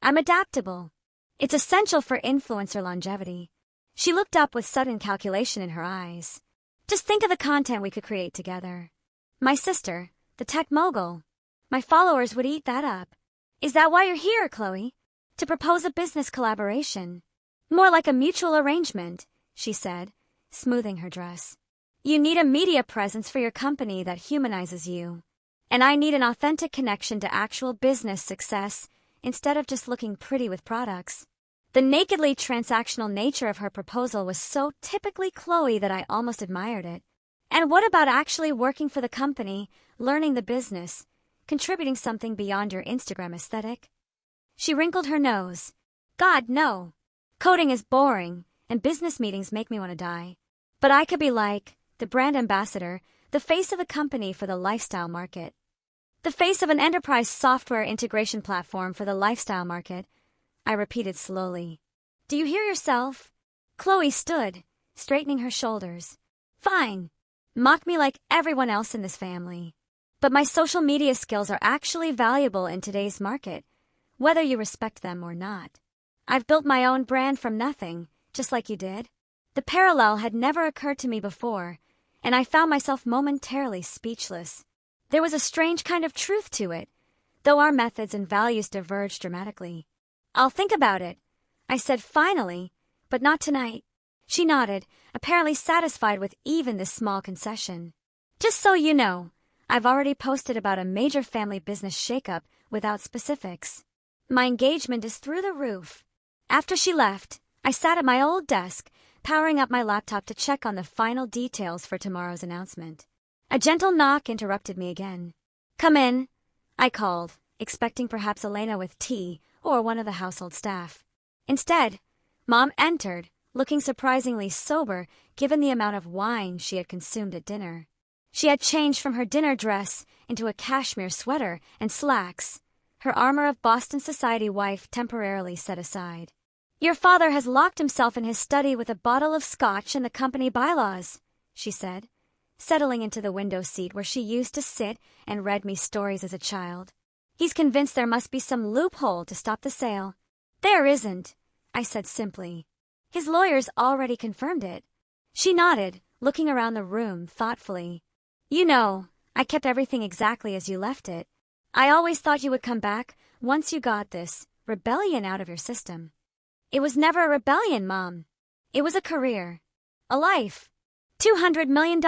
I'm adaptable. It's essential for influencer longevity. She looked up with sudden calculation in her eyes. Just think of the content we could create together. My sister, the tech mogul. My followers would eat that up. Is that why you're here, Chloe? To propose a business collaboration. More like a mutual arrangement, she said, smoothing her dress. You need a media presence for your company that humanizes you. And I need an authentic connection to actual business success instead of just looking pretty with products. The nakedly transactional nature of her proposal was so typically Chloe that I almost admired it. And what about actually working for the company, learning the business, contributing something beyond your Instagram aesthetic? She wrinkled her nose. God, no. Coding is boring, and business meetings make me want to die. But I could be like the brand ambassador, the face of a company for the lifestyle market. The face of an enterprise software integration platform for the lifestyle market, I repeated slowly. Do you hear yourself? Chloe stood, straightening her shoulders. Fine. Mock me like everyone else in this family. But my social media skills are actually valuable in today's market, whether you respect them or not. I've built my own brand from nothing, just like you did. The parallel had never occurred to me before, and I found myself momentarily speechless. There was a strange kind of truth to it, though our methods and values diverged dramatically. I'll think about it, I said finally, but not tonight. She nodded, apparently satisfied with even this small concession. Just so you know, I've already posted about a major family business shakeup without specifics. My engagement is through the roof. After she left, I sat at my old desk, powering up my laptop to check on the final details for tomorrow's announcement. A gentle knock interrupted me again. "Come in," I called, expecting perhaps Elena with tea or one of the household staff. Instead, Mom entered, looking surprisingly sober given the amount of wine she had consumed at dinner. She had changed from her dinner dress into a cashmere sweater and slacks, her armor of Boston society wife temporarily set aside. "Your father has locked himself in his study with a bottle of scotch and the company bylaws," she said, settling into the window seat where she used to sit and read me stories as a child. "He's convinced there must be some loophole to stop the sale." "There isn't," I said simply. "His lawyers already confirmed it." She nodded, looking around the room thoughtfully. "You know, I kept everything exactly as you left it. I always thought you would come back once you got this rebellion out of your system." "It was never a rebellion, Mom. It was a career. A life. $200 million,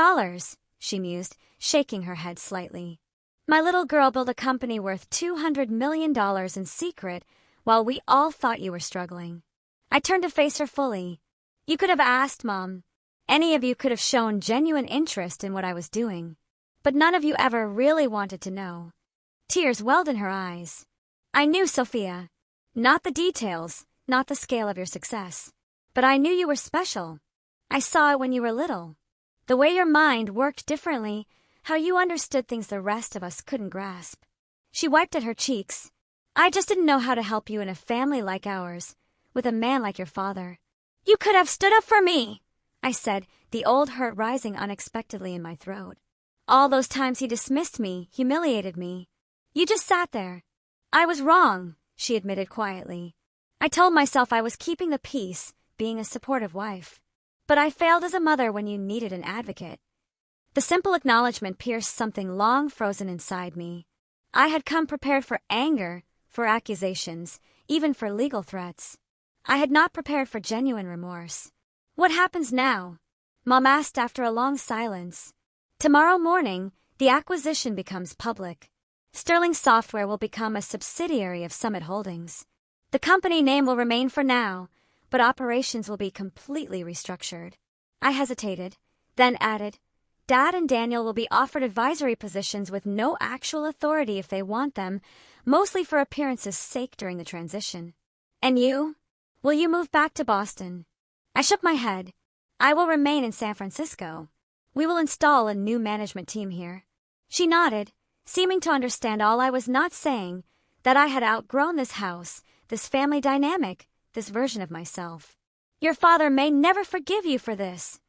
she mused, shaking her head slightly. "My little girl built a company worth $200 million in secret while we all thought you were struggling." I turned to face her fully. "You could have asked, Mom. Any of you could have shown genuine interest in what I was doing. But none of you ever really wanted to know." Tears welled in her eyes. "I knew, Sophia. Not the details, not the scale of your success. But I knew you were special. I saw it when you were little. The way your mind worked differently, how you understood things the rest of us couldn't grasp." She wiped at her cheeks. "I just didn't know how to help you in a family like ours, with a man like your father." "You could have stood up for me," I said, the old hurt rising unexpectedly in my throat. "All those times he dismissed me, humiliated me. You just sat there." "I was wrong," she admitted quietly. "I told myself I was keeping the peace, being a supportive wife. But I failed as a mother when you needed an advocate." The simple acknowledgement pierced something long frozen inside me. I had come prepared for anger, for accusations, even for legal threats. I had not prepared for genuine remorse. "What happens now?" Mom asked after a long silence. "Tomorrow morning, the acquisition becomes public. Sterling Software will become a subsidiary of Summit Holdings. The company name will remain for now, but operations will be completely restructured." I hesitated, then added, "Dad and Daniel will be offered advisory positions with no actual authority if they want them, mostly for appearance's sake during the transition." "And you? Will you move back to Boston?" I shook my head. "I will remain in San Francisco. We will install a new management team here." She nodded, seeming to understand all I was not saying, that I had outgrown this house, this family dynamic, this version of myself. "Your father may never forgive you for this,"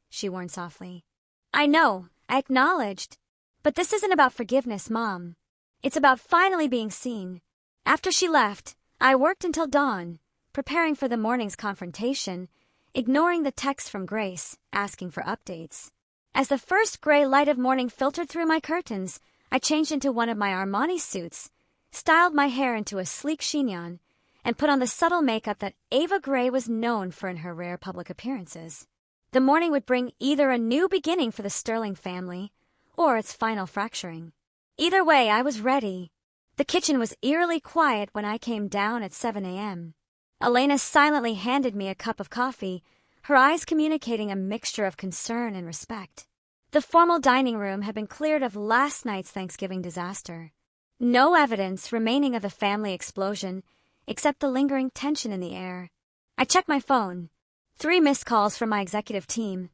she warned softly. "I know," I acknowledged. "But this isn't about forgiveness, Mom. It's about finally being seen." After she left, I worked until dawn, preparing for the morning's confrontation, ignoring the text from Grace, asking for updates. As the first gray light of morning filtered through my curtains, I changed into one of my Armani suits, styled my hair into a sleek chignon, and put on the subtle makeup that Ava Gray was known for in her rare public appearances. The morning would bring either a new beginning for the Sterling family, or its final fracturing. Either way, I was ready. The kitchen was eerily quiet when I came down at 7 a.m. Elena silently handed me a cup of coffee, her eyes communicating a mixture of concern and respect. The formal dining room had been cleared of last night's Thanksgiving disaster. No evidence remaining of the family explosion, except the lingering tension in the air. I checked my phone. 3 missed calls from my executive team,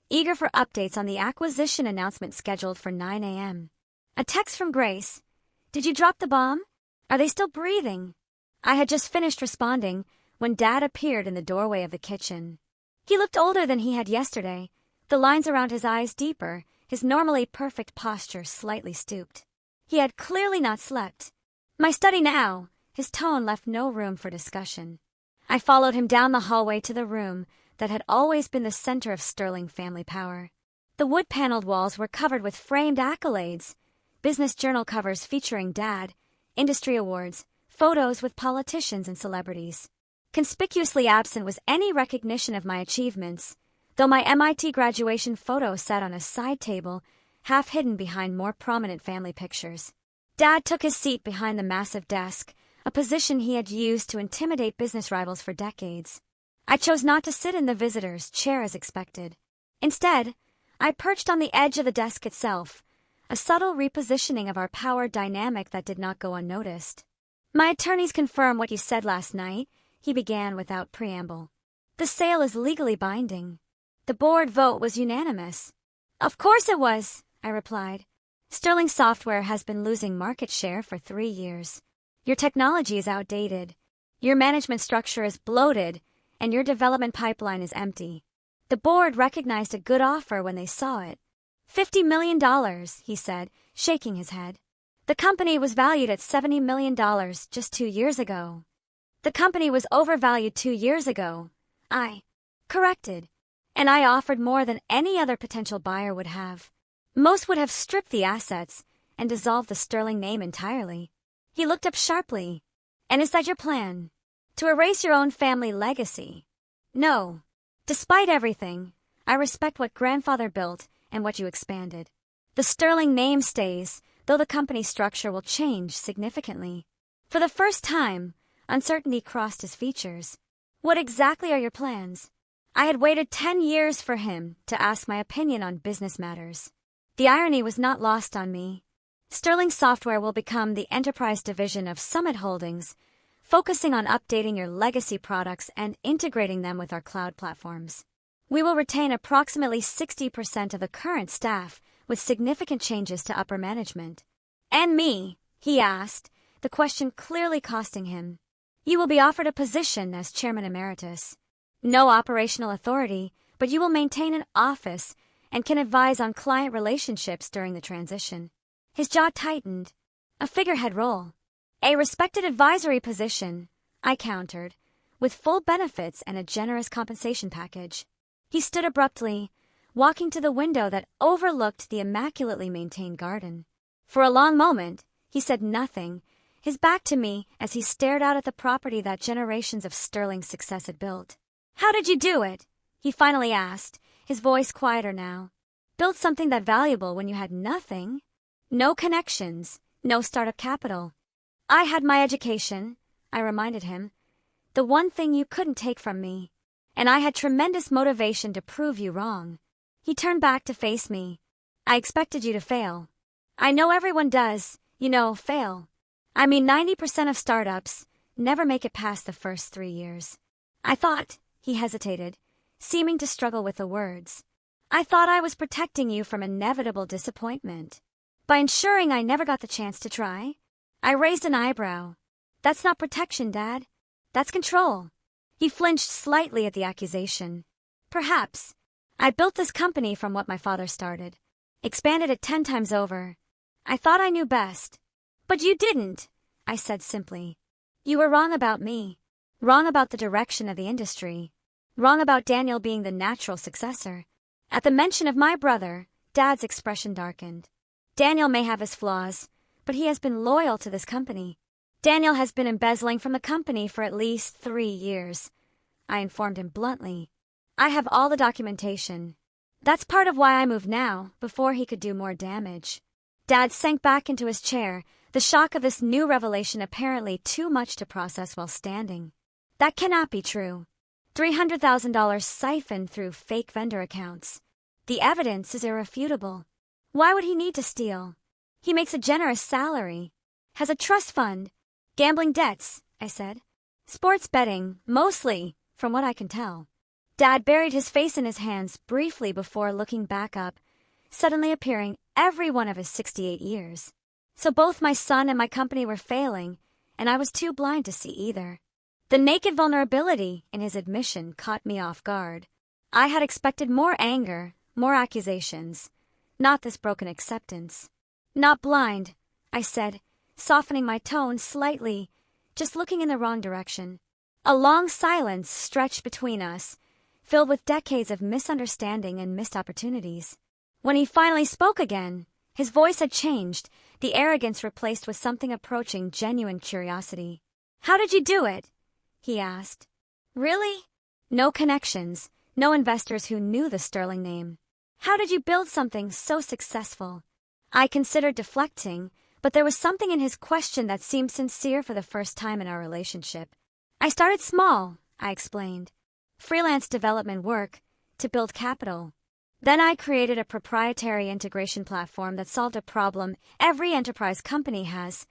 eager for updates on the acquisition announcement scheduled for 9 a.m. A text from Grace. "Did you drop the bomb? Are they still breathing?" I had just finished responding when Dad appeared in the doorway of the kitchen. He looked older than he had yesterday, the lines around his eyes deeper, his normally perfect posture slightly stooped. He had clearly not slept. "My study now." His tone left no room for discussion. I followed him down the hallway to the room that had always been the center of Sterling family power. The wood-paneled walls were covered with framed accolades, business journal covers featuring Dad, industry awards, photos with politicians and celebrities. Conspicuously absent was any recognition of my achievements, though my MIT graduation photo sat on a side table, half hidden behind more prominent family pictures. Dad took his seat behind the massive desk, a position he had used to intimidate business rivals for decades. I chose not to sit in the visitor's chair as expected. Instead, I perched on the edge of the desk itself, a subtle repositioning of our power dynamic that did not go unnoticed. My attorneys confirm what you said last night, he began without preamble. The sale is legally binding. The board vote was unanimous. Of course it was, I replied. Sterling Software has been losing market share for 3 years. Your technology is outdated. Your management structure is bloated, and your development pipeline is empty. The board recognized a good offer when they saw it. $50 million, he said, shaking his head. The company was valued at $70 million just 2 years ago. The company was overvalued 2 years ago, I corrected, and I offered more than any other potential buyer would have. Most would have stripped the assets and dissolved the Sterling name entirely. He looked up sharply. And is that your plan? To erase your own family legacy? No. Despite everything, I respect what grandfather built and what you expanded. The Sterling name stays, though the company structure will change significantly. For the first time, uncertainty crossed his features. What exactly are your plans? I had waited 10 years for him to ask my opinion on business matters. The irony was not lost on me. Sterling Software will become the enterprise division of Summit Holdings, focusing on updating your legacy products and integrating them with our cloud platforms. We will retain approximately 60% of the current staff, with significant changes to upper management. And me, he asked, the question clearly costing him. You will be offered a position as chairman emeritus. No operational authority, but you will maintain an office and can advise on client relationships during the transition. His jaw tightened. A figurehead role. A respected advisory position, I countered, with full benefits and a generous compensation package. He stood abruptly, walking to the window that overlooked the immaculately maintained garden. For a long moment, he said nothing, his back to me as he stared out at the property that generations of Sterling success had built. How did you do it? He finally asked, his voice quieter now. Build something that valuable when you had nothing? No connections, no startup capital. I had my education, I reminded him. The one thing you couldn't take from me. And I had tremendous motivation to prove you wrong. He turned back to face me. I expected you to fail. I know everyone does, fail. I mean 90% of startups never make it past the first 3 years. I thought, he hesitated, seeming to struggle with the words. I thought I was protecting you from inevitable disappointment. By ensuring I never got the chance to try. I raised an eyebrow. That's not protection, Dad. That's control. He flinched slightly at the accusation. Perhaps. I built this company from what my father started. Expanded it 10 times over. I thought I knew best. But you didn't, I said simply. You were wrong about me. Wrong about the direction of the industry. Wrong about Daniel being the natural successor. At the mention of my brother, Dad's expression darkened. Daniel may have his flaws, but he has been loyal to this company. Daniel has been embezzling from the company for at least 3 years. I informed him bluntly. I have all the documentation. That's part of why I moved now, before he could do more damage. Dad sank back into his chair, the shock of this new revelation apparently too much to process while standing. That cannot be true. $300,000 siphoned through fake vendor accounts. The evidence is irrefutable. Why would he need to steal? He makes a generous salary. Has a trust fund. Gambling debts, I said. Sports betting, mostly, from what I can tell. Dad buried his face in his hands briefly before looking back up, suddenly appearing every one of his 68 years. So both my son and my company were failing, and I was too blind to see either. The naked vulnerability in his admission caught me off guard. I had expected more anger, more accusations. Not this broken acceptance. Not blind, I said, softening my tone slightly, just looking in the wrong direction. A long silence stretched between us, filled with decades of misunderstanding and missed opportunities. When he finally spoke again, his voice had changed, the arrogance replaced with something approaching genuine curiosity. How did you do it? He asked. Really? No connections, no investors who knew the Sterling name. How did you build something so successful? I considered deflecting, but there was something in his question that seemed sincere for the first time in our relationship. I started small, I explained. Freelance development work to build capital. Then I created a proprietary integration platform that solved a problem every enterprise company has,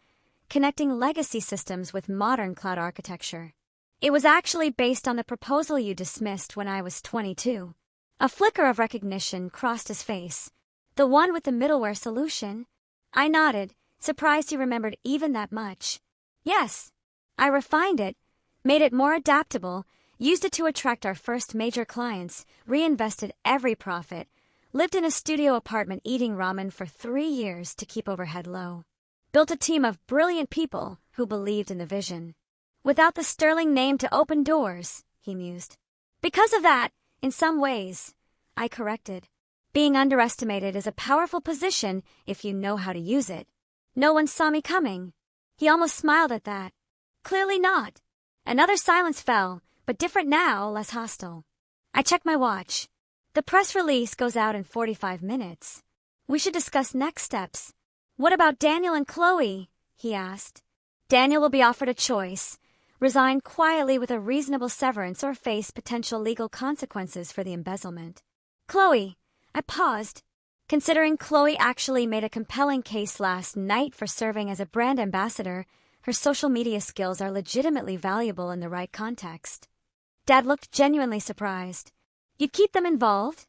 connecting legacy systems with modern cloud architecture. It was actually based on the proposal you dismissed when I was 22. A flicker of recognition crossed his face. The one with the middleware solution? I nodded, surprised he remembered even that much. Yes. I refined it, made it more adaptable, used it to attract our first major clients, reinvested every profit, lived in a studio apartment eating ramen for 3 years to keep overhead low. Built a team of brilliant people who believed in the vision. Without the sterling name to open doors, he mused. Because of that, in some ways, I corrected. Being underestimated is a powerful position if you know how to use it. No one saw me coming. He almost smiled at that. Clearly not. Another silence fell, but different now, less hostile. I checked my watch. The press release goes out in 45 minutes. We should discuss next steps. What about Daniel and Chloe? He asked. Daniel will be offered a choice. Resign quietly with a reasonable severance or face potential legal consequences for the embezzlement. Chloe. I paused, considering Chloe actually made a compelling case last night for serving as a brand ambassador. Her social media skills are legitimately valuable in the right context. Dad looked genuinely surprised. You'd keep them involved?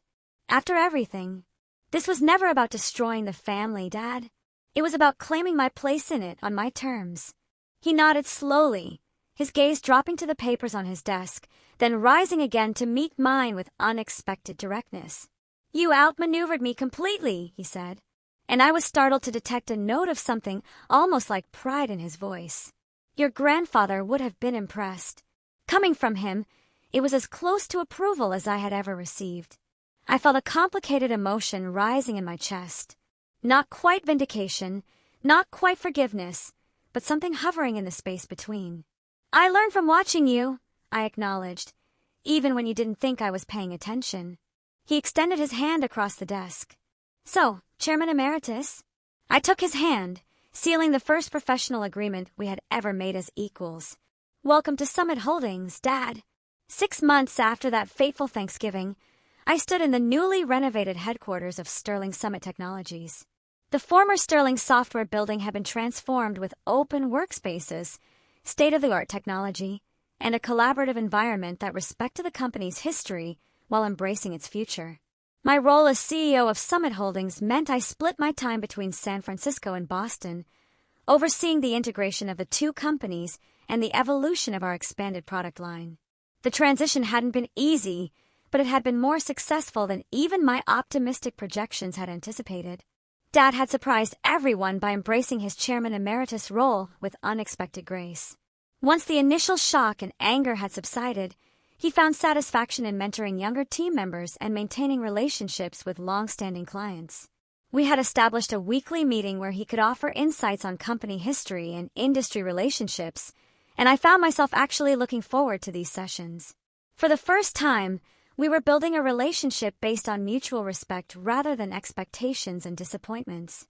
After everything. This was never about destroying the family, Dad. It was about claiming my place in it on my terms. He nodded slowly, his gaze dropping to the papers on his desk, then rising again to meet mine with unexpected directness. You outmaneuvered me completely, he said, and I was startled to detect a note of something almost like pride in his voice. Your grandfather would have been impressed. Coming from him, it was as close to approval as I had ever received. I felt a complicated emotion rising in my chest. Not quite vindication, not quite forgiveness, but something hovering in the space between. I learned from watching you, I acknowledged, even when you didn't think I was paying attention. He extended his hand across the desk. So, Chairman Emeritus? I took his hand, sealing the first professional agreement we had ever made as equals. Welcome to Summit Holdings, Dad. 6 months after that fateful Thanksgiving, I stood in the newly renovated headquarters of Sterling Summit Technologies. The former Sterling software building had been transformed with open workspaces, state-of-the-art technology, and a collaborative environment that respected the company's history while embracing its future. My role as CEO of Summit Holdings meant I split my time between San Francisco and Boston, overseeing the integration of the two companies and the evolution of our expanded product line. The transition hadn't been easy, but it had been more successful than even my optimistic projections had anticipated. Dad had surprised everyone by embracing his chairman emeritus role with unexpected grace. Once the initial shock and anger had subsided, he found satisfaction in mentoring younger team members and maintaining relationships with long-standing clients. We had established a weekly meeting where he could offer insights on company history and industry relationships, and I found myself actually looking forward to these sessions. For the first time, we were building a relationship based on mutual respect rather than expectations and disappointments.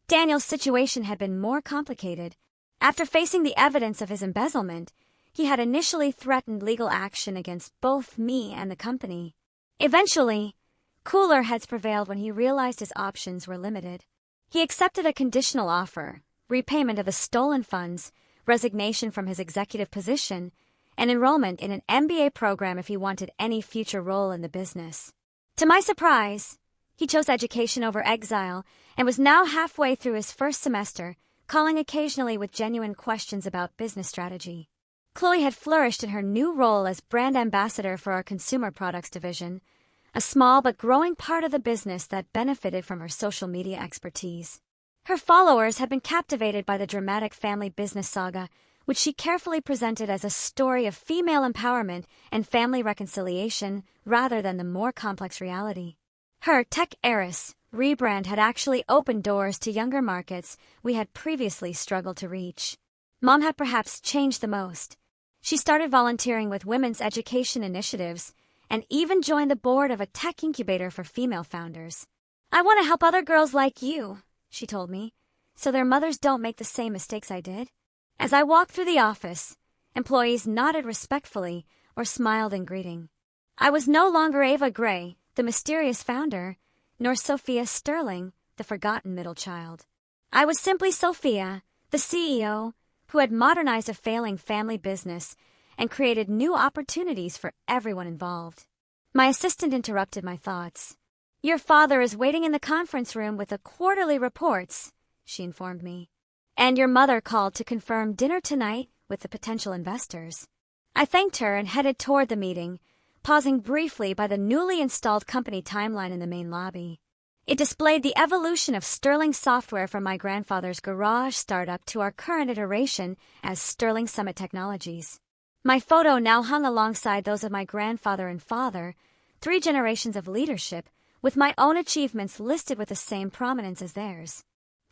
Daniel's situation had been more complicated. After facing the evidence of his embezzlement, he had initially threatened legal action against both me and the company. Eventually, cooler heads prevailed when he realized his options were limited. He accepted a conditional offer, repayment of the stolen funds, resignation from his executive position, and enrollment in an MBA program if he wanted any future role in the business. To my surprise, he chose education over exile and was now halfway through his first semester, calling occasionally with genuine questions about business strategy. Chloe had flourished in her new role as brand ambassador for our consumer products division, a small but growing part of the business that benefited from her social media expertise. Her followers had been captivated by the dramatic family business saga, which she carefully presented as a story of female empowerment and family reconciliation rather than the more complex reality. Her Tech Heiress rebrand had actually opened doors to younger markets we had previously struggled to reach. Mom had perhaps changed the most. She started volunteering with women's education initiatives and even joined the board of a tech incubator for female founders. I want to help other girls like you, she told me. so their mothers don't make the same mistakes I did? As I walked through the office, employees nodded respectfully or smiled in greeting. I was no longer Ava Gray, the mysterious founder, nor Sophia Sterling, the forgotten middle child. I was simply Sophia, the CEO, who had modernized a failing family business and created new opportunities for everyone involved. My assistant interrupted my thoughts. "Your father is waiting in the conference room with the quarterly reports," she informed me. "And your mother called to confirm dinner tonight with the potential investors." I thanked her and headed toward the meeting, pausing briefly by the newly installed company timeline in the main lobby. It displayed the evolution of Sterling software from my grandfather's garage startup to our current iteration as Sterling Summit Technologies. My photo now hung alongside those of my grandfather and father, 3 generations of leadership, with my own achievements listed with the same prominence as theirs.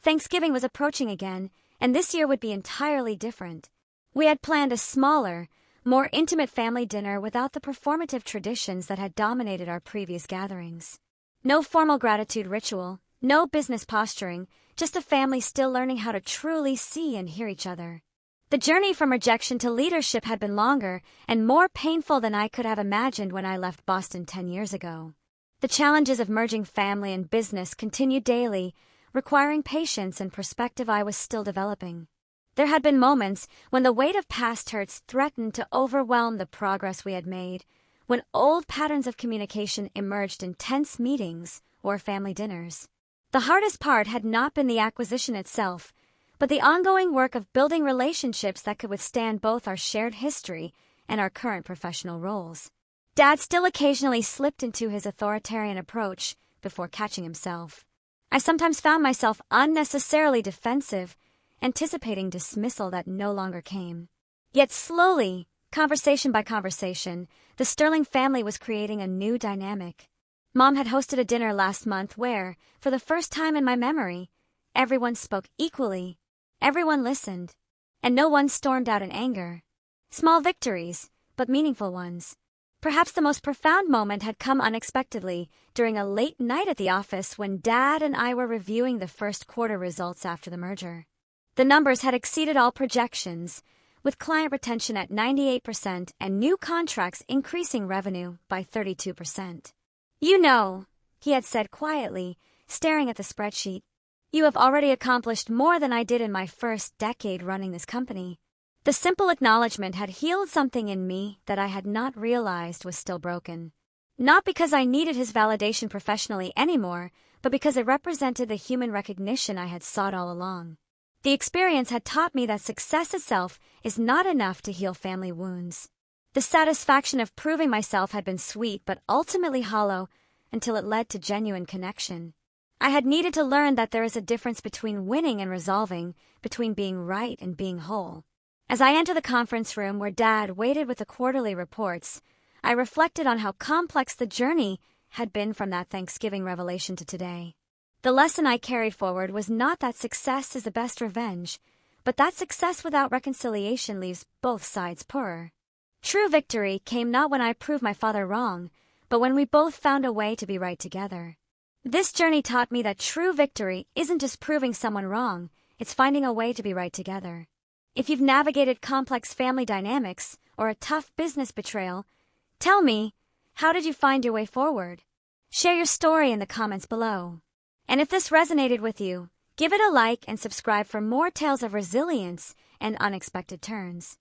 Thanksgiving was approaching again, and this year would be entirely different. We had planned a smaller, more intimate family dinner without the performative traditions that had dominated our previous gatherings. No formal gratitude ritual, no business posturing, just a family still learning how to truly see and hear each other. The journey from rejection to leadership had been longer and more painful than I could have imagined when I left Boston 10 years ago. The challenges of merging family and business continued daily, requiring patience and perspective I was still developing. There had been moments when the weight of past hurts threatened to overwhelm the progress we had made, when old patterns of communication emerged in tense meetings or family dinners. The hardest part had not been the acquisition itself, but the ongoing work of building relationships that could withstand both our shared history and our current professional roles. Dad still occasionally slipped into his authoritarian approach before catching himself. I sometimes found myself unnecessarily defensive, anticipating dismissal that no longer came. Yet slowly, conversation by conversation, the Sterling family was creating a new dynamic. Mom had hosted a dinner last month where, for the first time in my memory, everyone spoke equally, everyone listened, and no one stormed out in anger. Small victories, but meaningful ones. Perhaps the most profound moment had come unexpectedly during a late night at the office when Dad and I were reviewing the first quarter results after the merger. The numbers had exceeded all projections, with client retention at 98% and new contracts increasing revenue by 32%. "You know," he had said quietly, staring at the spreadsheet, "you have already accomplished more than I did in my first decade running this company." The simple acknowledgement had healed something in me that I had not realized was still broken. Not because I needed his validation professionally anymore, but because it represented the human recognition I had sought all along. The experience had taught me that success itself is not enough to heal family wounds. The satisfaction of proving myself had been sweet but ultimately hollow until it led to genuine connection. I had needed to learn that there is a difference between winning and resolving, between being right and being whole. As I entered the conference room where Dad waited with the quarterly reports, I reflected on how complex the journey had been from that Thanksgiving revelation to today. The lesson I carried forward was not that success is the best revenge, but that success without reconciliation leaves both sides poorer. True victory came not when I proved my father wrong, but when we both found a way to be right together. This journey taught me that true victory isn't just proving someone wrong, it's finding a way to be right together. If you've navigated complex family dynamics or a tough business betrayal, tell me, how did you find your way forward? Share your story in the comments below. And if this resonated with you, give it a like and subscribe for more tales of resilience and unexpected turns.